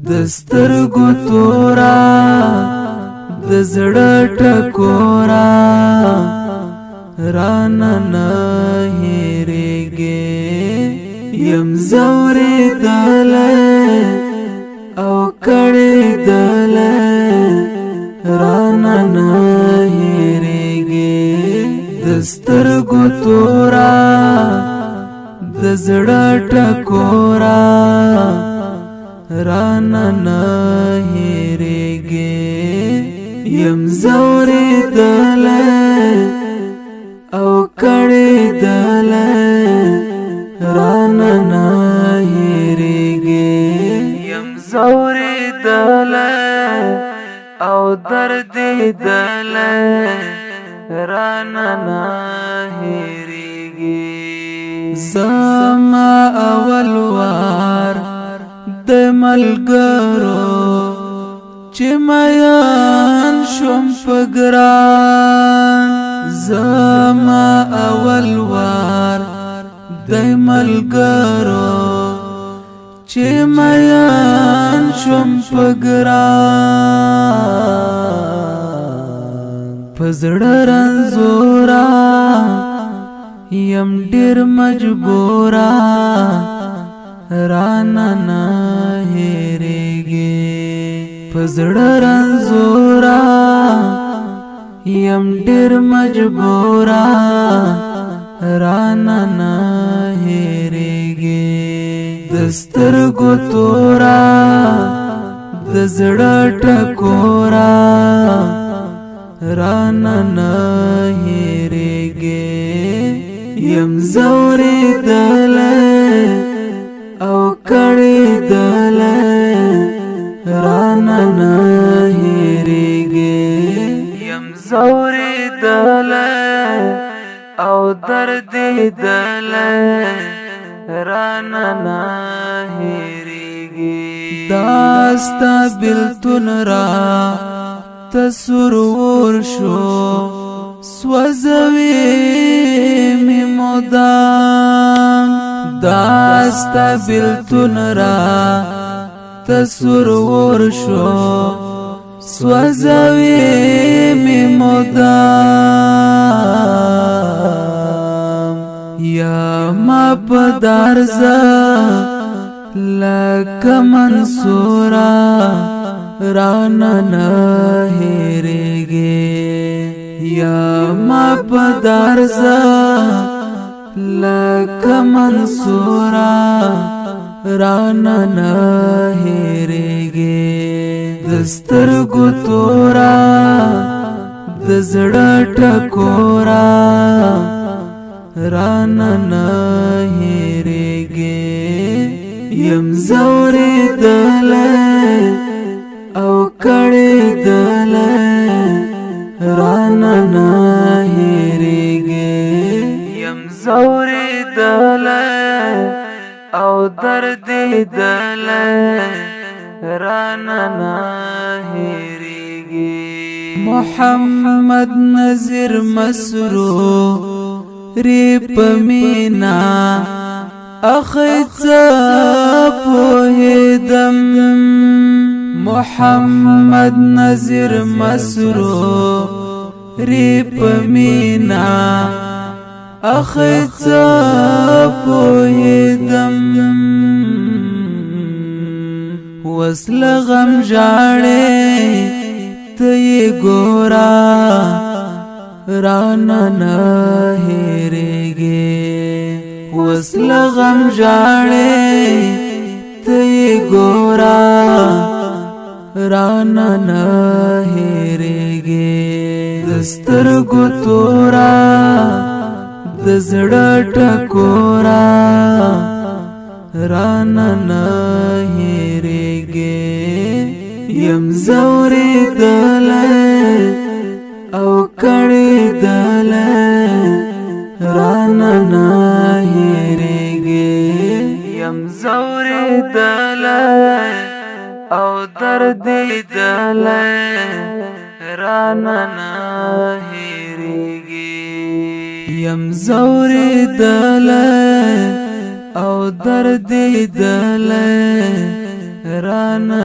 دسترګو تورا د زړه ټکورا رانا نه هېرېږي یم ځورېدلی او کړېدلی رانا نه هېرېږي دسترګو تورا د زړه ټکورا رانا نه هېرېږي یم ځورېدلی او کړېدلی رانا نه هېرېږي یم ځورېدلی او دردېدلی رانا نه هېرېږي زما اول وار د ملګرو چې میان شوم په ګران زما اول وار د ملګرو چې میان شوم په ګران په زړه رنځورا یم ډېر مجبورا رانا نه هېرېږي په زړه رنځورا یم ډېر مجبورا رانا نه هېرېږي دسترګو تورا د زړه ټکورا رانا نه هېرېږي یم ځورېدلی او کړېدلی رانا نه هېرېږي یم ځورېدلی او دردېدلی رانا نه هېرېږي دا ستا بېلتون را تصور شو سوځوي مې مدام دا ستا بېلتون را تصور شو سوځوي مې مدام یا ما په درځه لکه منصورا رانا نه هېرېږي یا ما په درځه لکه منصورا رانا نه هېرېږي دسترګو تورا د زړه ټکورا رانا نه هېرېږي یم ځورېدلی او کړېدلی رانا نه هېرېږي یم ځورېدلی او دردېدلی رانا نه هېرېږي محمد نذیر مسروري په مینا اخی څه پوهېدم محمد نذیر مسروري په مینا اخی څه پوهېدم وصل غم ژاړې ته یې ګورا رانا نه هېرېږي وصل غم ژاړې ته یې ګورا رانا نه هېرېږي دسترګو تورا د زړه ټکورا رانا نه هېرېږي یم ځورېدلی او کړېدلی رانا نه هېرېږي یم ځورېدلی او دردېدلی رانا نه هېرېږي یم ځورېدلی او دردېدلی رانا